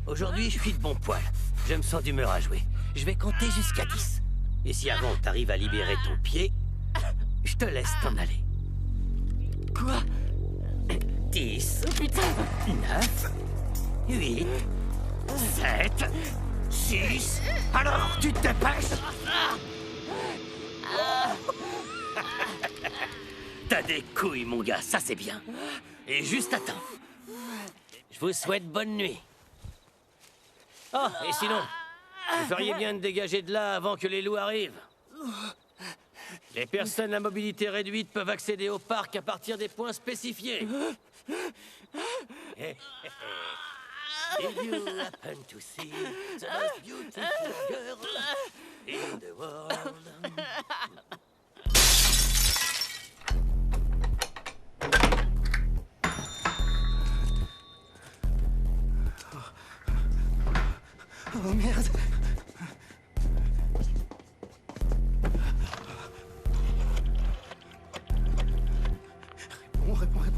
Aujourd'hui, je suis de bon poil. Je me sens d'humeur à jouer. Je vais compter jusqu'à 10. Et si avant t'arrives à libérer ton pied, je te laisse t'en aller. Quoi? 10. Oh, putain! 9. 8. 7. 6. Alors, tu te dépêches? T'as des couilles, mon gars, ça c'est bien. Et juste attends. Je vous souhaite bonne nuit. Oh, et sinon, vous feriez bien de dégager de là avant que les loups arrivent. Les personnes à mobilité réduite peuvent accéder au parc à partir des points spécifiés. If you happen to see the most beautiful girl in the world. Oh merde.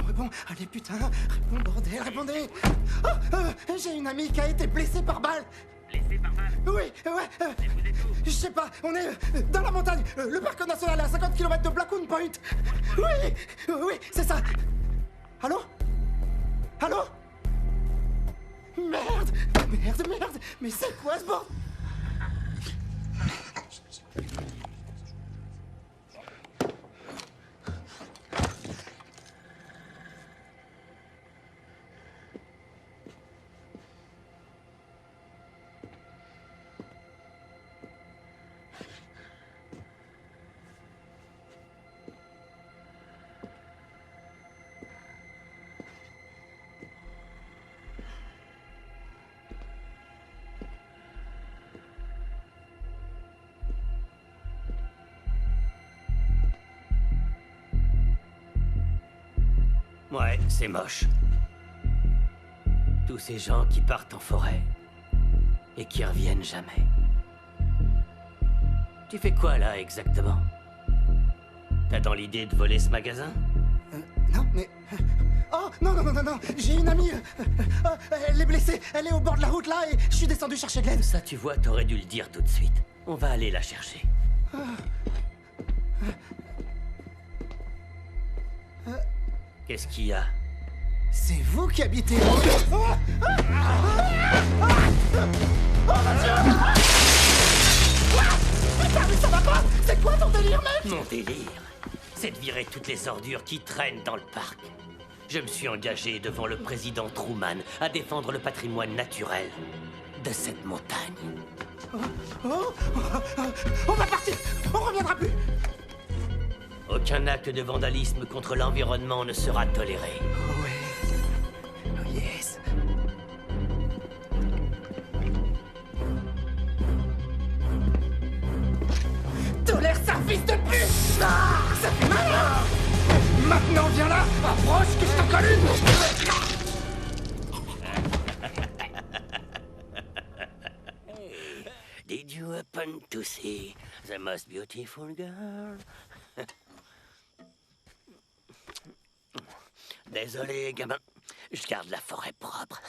Réponds. Allez, putain. Réponds, bordel, répondez. Oh, j'ai une amie qui a été blessée par balle. Blessé par balle? Oui, ouais. Mais vous êtes où? Je sais pas, on est dans la montagne. Le parc national est à 50 km de Blackwood Point. Oui, c'est ça. Allô? Merde. Mais c'est quoi ce bordel? Ouais, c'est moche. Tous ces gens qui partent en forêt et qui reviennent jamais. Tu fais quoi là exactement? T'as dans l'idée de voler ce magasin? Non, mais... Oh, non, j'ai une amie. Elle est blessée, elle est au bord de la route là et je suis descendu chercher de l'aide. Ça, tu vois, t'aurais dû le dire tout de suite. On va aller la chercher. Qu'est-ce qu'il y a? C'est vous qui habitez... Oh mon Dieu! Putain, mais ça va pas? C'est quoi ton délire, mec? Mon délire, c'est de virer toutes les ordures qui traînent dans le parc. Je me suis engagé devant le président Truman à défendre le patrimoine naturel de cette montagne. On va partir! On reviendra plus! Aucun acte de vandalisme contre l'environnement ne sera toléré. Oh ouais. Oh yes. Tolère ça, fils de pute! Ah, ça fait mal, hein? Maintenant, viens là! Approche que je t'en colle une! Did you happen to see the most beautiful girl? Désolé, gamin. Je garde la forêt propre.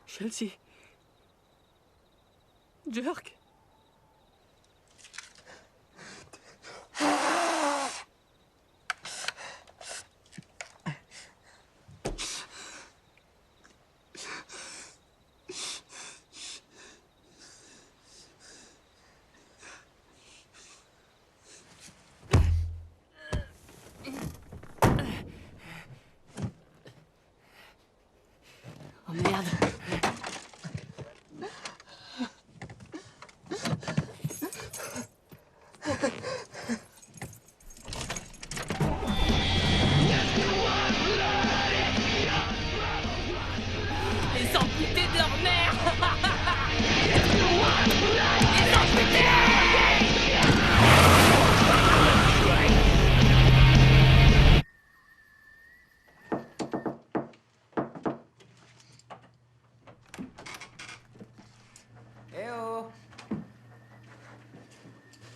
Chelsea. Jerk. Oh merde. Les amputés de leur mère. Les amputés. Eh oh!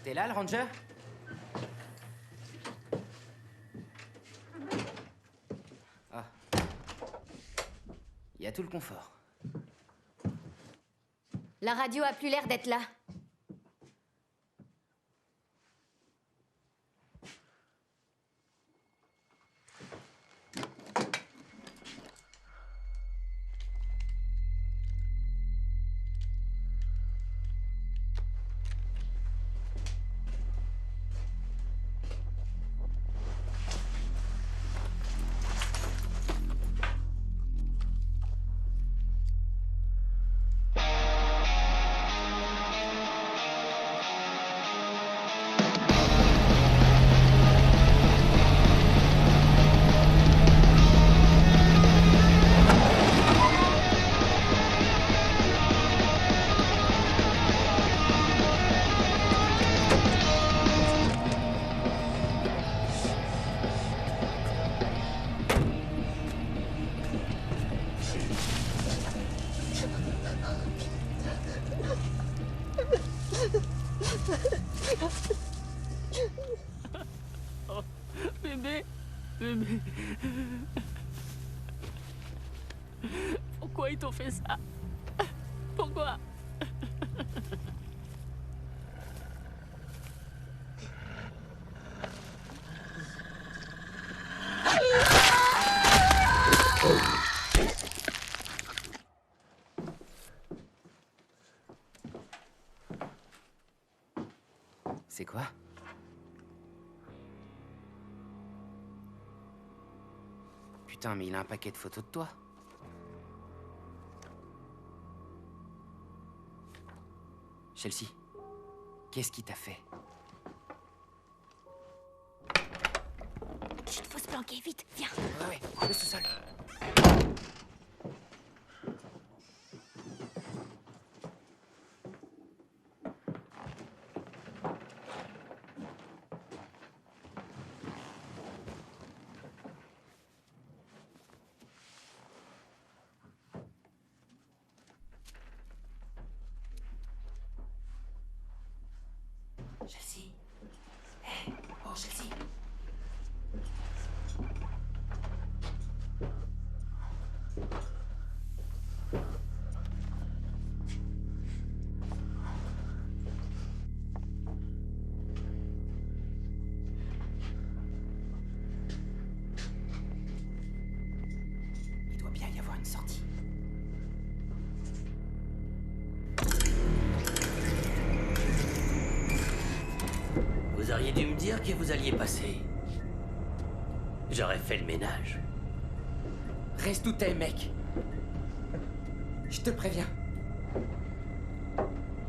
T'es là, le ranger? Ah. Il y a tout le confort. La radio a plus l'air d'être là. Bébé. Bébé. Pourquoi ils t'ont fait ça? Pourquoi? C'est quoi? Putain, mais il a un paquet de photos de toi. Chelsea, qu'est-ce qui t'a fait? Chut, faut se planquer, vite, viens. Ouais, le sous-sol. Chelsea. Hé, oh Chelsea. Il doit bien y avoir une sortie. Vous auriez dû me dire que vous alliez passer. J'aurais fait le ménage. Reste où t'es, mec. Je te préviens.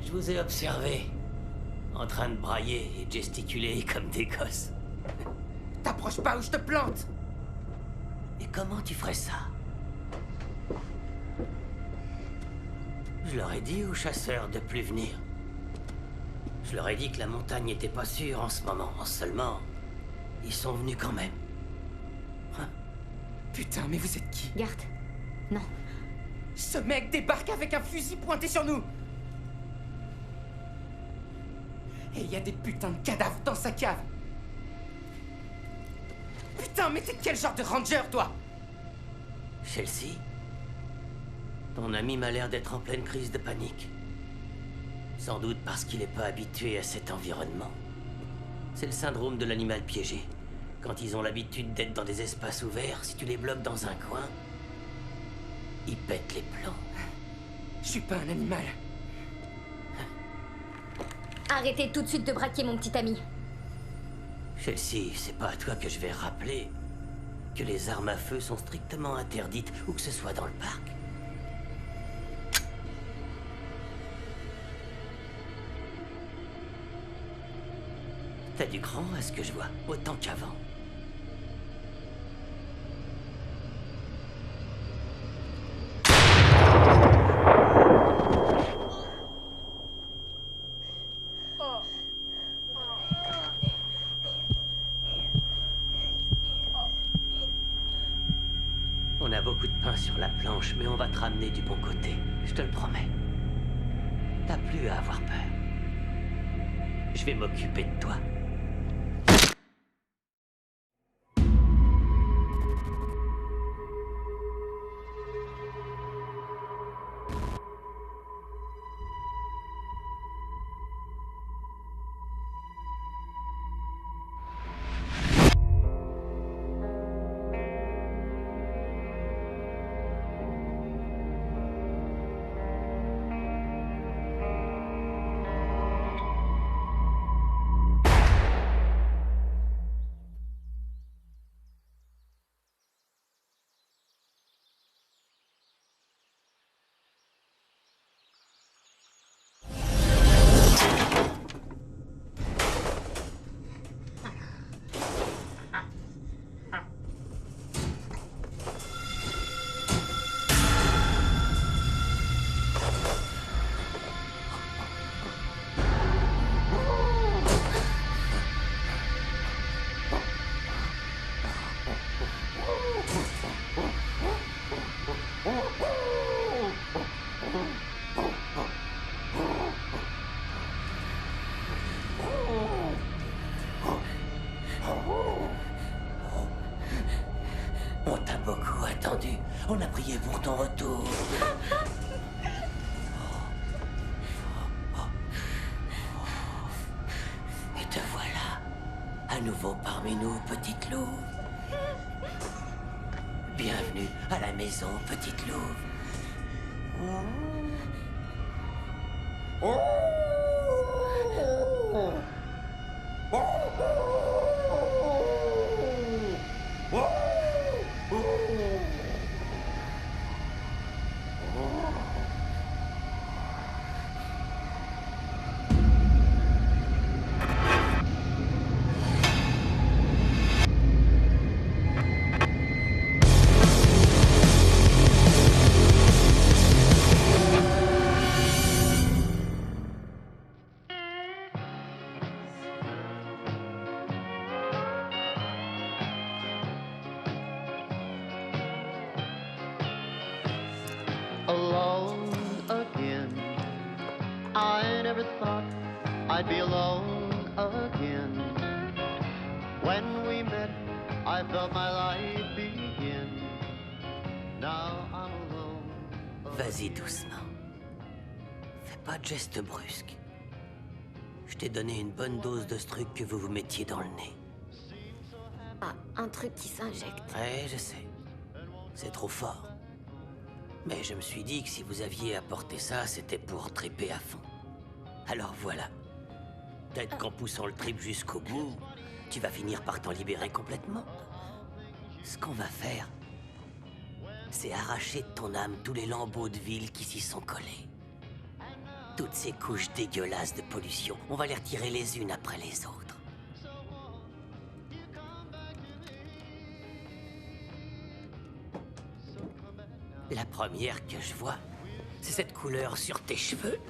Je vous ai observé, en train de brailler et de gesticuler comme des gosses. T'approches pas ou je te plante. Et comment tu ferais ça? Je leur ai dit aux chasseurs de plus venir. Je leur ai dit que la montagne n'était pas sûre en ce moment. Seulement, ils sont venus quand même. Putain, mais vous êtes qui? Garde. Non. Ce mec débarque avec un fusil pointé sur nous. Et il y a des putains de cadavres dans sa cave. Putain, mais t'es quel genre de ranger, toi? Chelsea, ton ami m'a l'air d'être en pleine crise de panique. Sans doute parce qu'il n'est pas habitué à cet environnement. C'est le syndrome de l'animal piégé. Quand ils ont l'habitude d'être dans des espaces ouverts, si tu les bloques dans un coin, ils pètent les plombs. Je suis pas un animal. Arrêtez tout de suite de braquer mon petit ami. Chelsea, c'est pas à toi que je vais rappeler que les armes à feu sont strictement interdites, où que ce soit dans le parc. T'as du cran à ce que je vois, autant qu'avant. On a beaucoup de pain sur la planche, mais on va te ramener du bon côté, je te le promets. T'as plus à avoir peur. Je vais m'occuper de toi. entendu. On a prié pour ton retour. Et te voilà, à nouveau parmi nous, petite louve. Bienvenue à la maison, petite louve. Alone again. I never thought I'd be alone again. When we met, I felt my life begin. Now I'm alone. Vas-y doucement. Fais pas de gestes brusques. Je t'ai donné une bonne dose de ce truc que vous vous mettiez dans le nez. Ah, un truc qui s'injecte. Ouais, je sais. C'est trop fort. Mais je me suis dit que si vous aviez apporté ça, c'était pour triper à fond. Alors voilà. Peut-être qu'en poussant le trip jusqu'au bout, tu vas finir par t'en libérer complètement. Ce qu'on va faire, c'est arracher de ton âme tous les lambeaux de ville qui s'y sont collés. Toutes ces couches dégueulasses de pollution, on va les retirer les unes après les autres. La première que je vois, c'est cette couleur sur tes cheveux.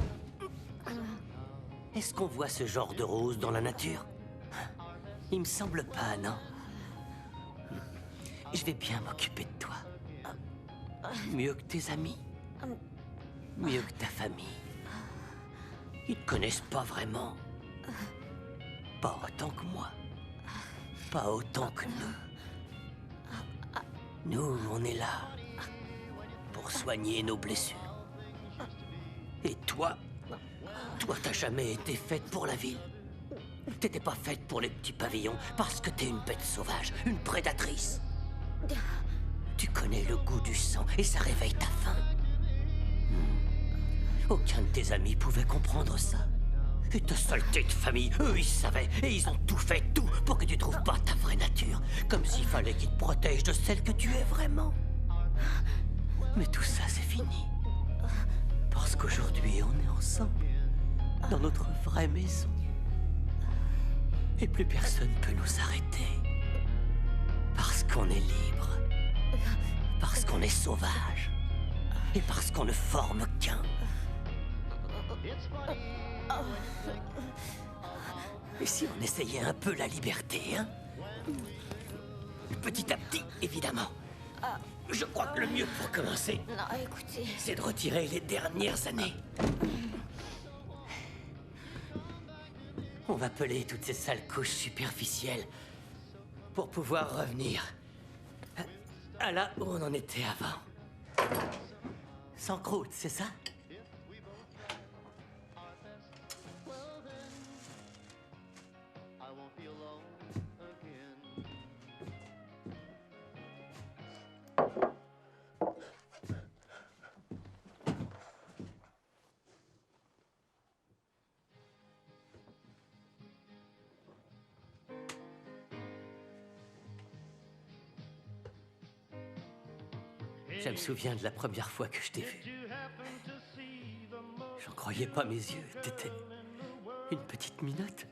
Est-ce qu'on voit ce genre de rose dans la nature? Il me semble pas, non? Je vais bien m'occuper de toi. Mieux que tes amis. Mieux que ta famille. Ils te connaissent pas vraiment. Pas autant que moi. Pas autant que nous. Nous, on est là pour soigner nos blessures. Et toi, t'as jamais été faite pour la ville. T'étais pas faite pour les petits pavillons parce que t'es une bête sauvage, une prédatrice. Tu connais le goût du sang et ça réveille ta faim. Aucun de tes amis pouvait comprendre ça. Et ta saleté de famille, eux ils savaient et ils ont tout fait, tout pour que tu trouves pas ta vraie nature. Comme s'il fallait qu'ils te protègent de celle que tu es vraiment. Mais tout ça c'est fini. Parce qu'aujourd'hui on est ensemble. Dans notre vraie maison. Et plus personne peut nous arrêter. Parce qu'on est libre. Parce qu'on est sauvage. Et parce qu'on ne forme qu'un. Et si on essayait un peu la liberté, hein? Petit à petit, évidemment. Je crois que le mieux pour commencer, Non, écoutez... c'est de retirer les dernières années. On va peler toutes ces sales couches superficielles pour pouvoir revenir à là où on en était avant. Sans croûte, c'est ça? Je me souviens de la première fois que je t'ai vu. J'en croyais pas mes yeux. T'étais une petite minotte.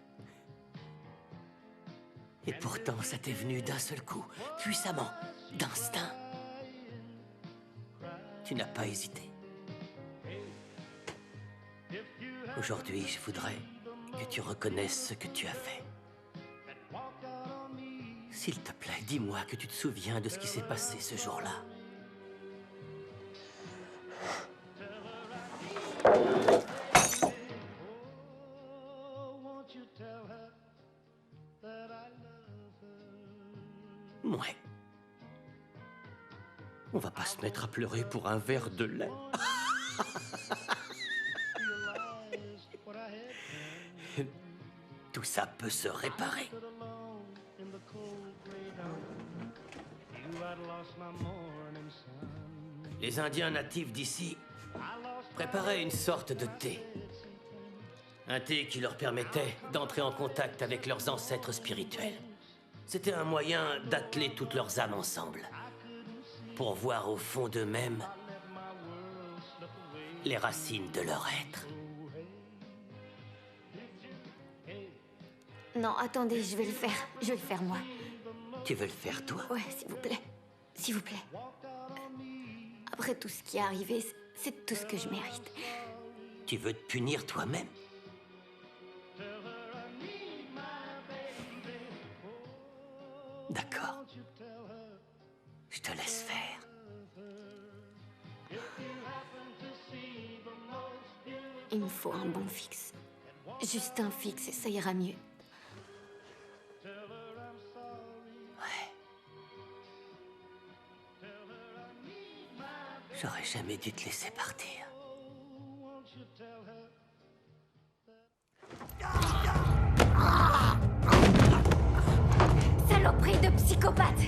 Et pourtant, ça t'est venu d'un seul coup, puissamment, d'instinct. Tu n'as pas hésité. Aujourd'hui, je voudrais que tu reconnaisses ce que tu as fait. S'il te plaît, dis-moi que tu te souviens de ce qui s'est passé ce jour-là. Ouais. On va pas se mettre à pleurer pour un verre de lait. Tout ça peut se réparer. Les Indiens natifs d'ici préparaient une sorte de thé. Un thé qui leur permettait d'entrer en contact avec leurs ancêtres spirituels. C'était un moyen d'atteler toutes leurs âmes ensemble. Pour voir au fond d'eux-mêmes les racines de leur être. Non, attendez, je vais le faire. Je vais le faire, moi. Tu veux le faire, toi? Ouais, s'il vous plaît. S'il vous plaît. Après tout ce qui est arrivé, c'est tout ce que je mérite. Tu veux te punir toi-même? D'accord. Je te laisse faire. Il me faut un bon fixe. Juste un fixe et ça ira mieux. Ouais. J'aurais jamais dû te laisser partir. Saloperie de psychopathe!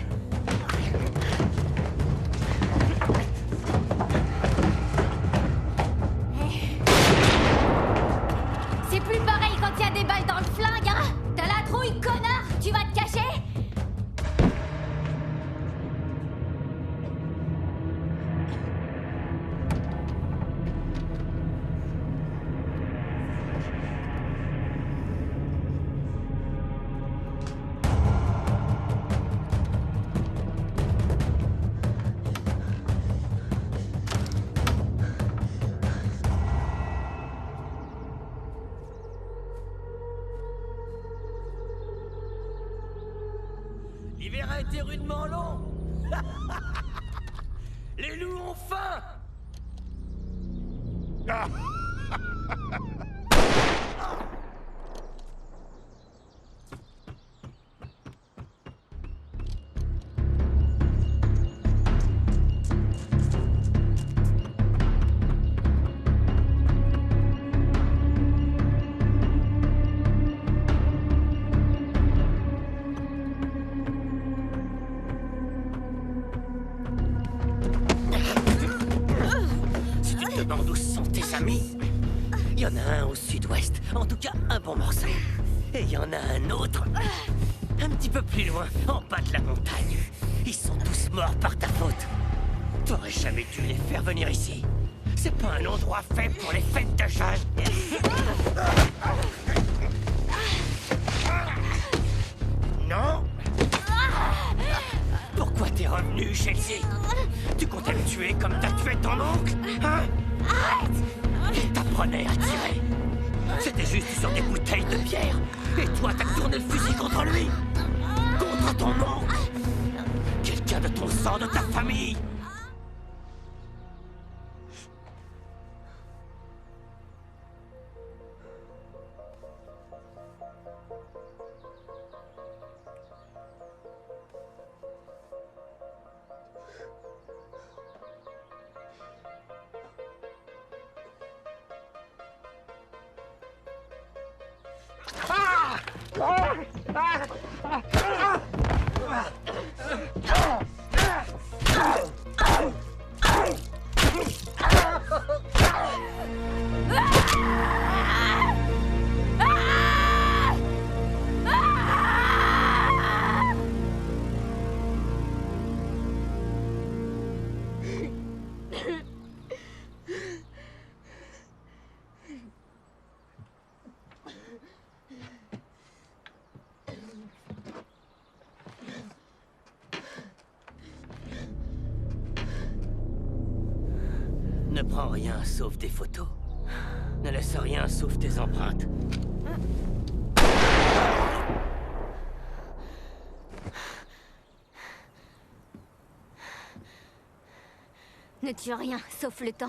C'est plus pareil quand il y a des balles dans le flingue, hein? T'as la trouille, connard! Tu vas te cacher? L'hiver a été rudement long. Les loups ont faim. Si tu te demandes où sont tes amis, il y en a un au sud-ouest, en tout cas un bon morceau. Et il y en a un autre, un petit peu plus loin, en bas de la montagne. Ils sont tous morts par ta faute. T'aurais jamais dû les faire venir ici. C'est pas un endroit fait pour les fêtes de jeunes. Non? Pourquoi t'es revenu, Chelsea? Tu comptais me tuer comme t'as tué ton oncle? Hein? Arrête! Il t'apprenait à tirer. C'était juste sur des bouteilles de bière. Et toi, t'as tourné le fusil contre lui. Contre ton oncle. Quelqu'un de ton sang, de ta famille. Ne prends rien sauf des photos. Ne laisse rien sauf tes empreintes. Ne tue rien, sauf le temps.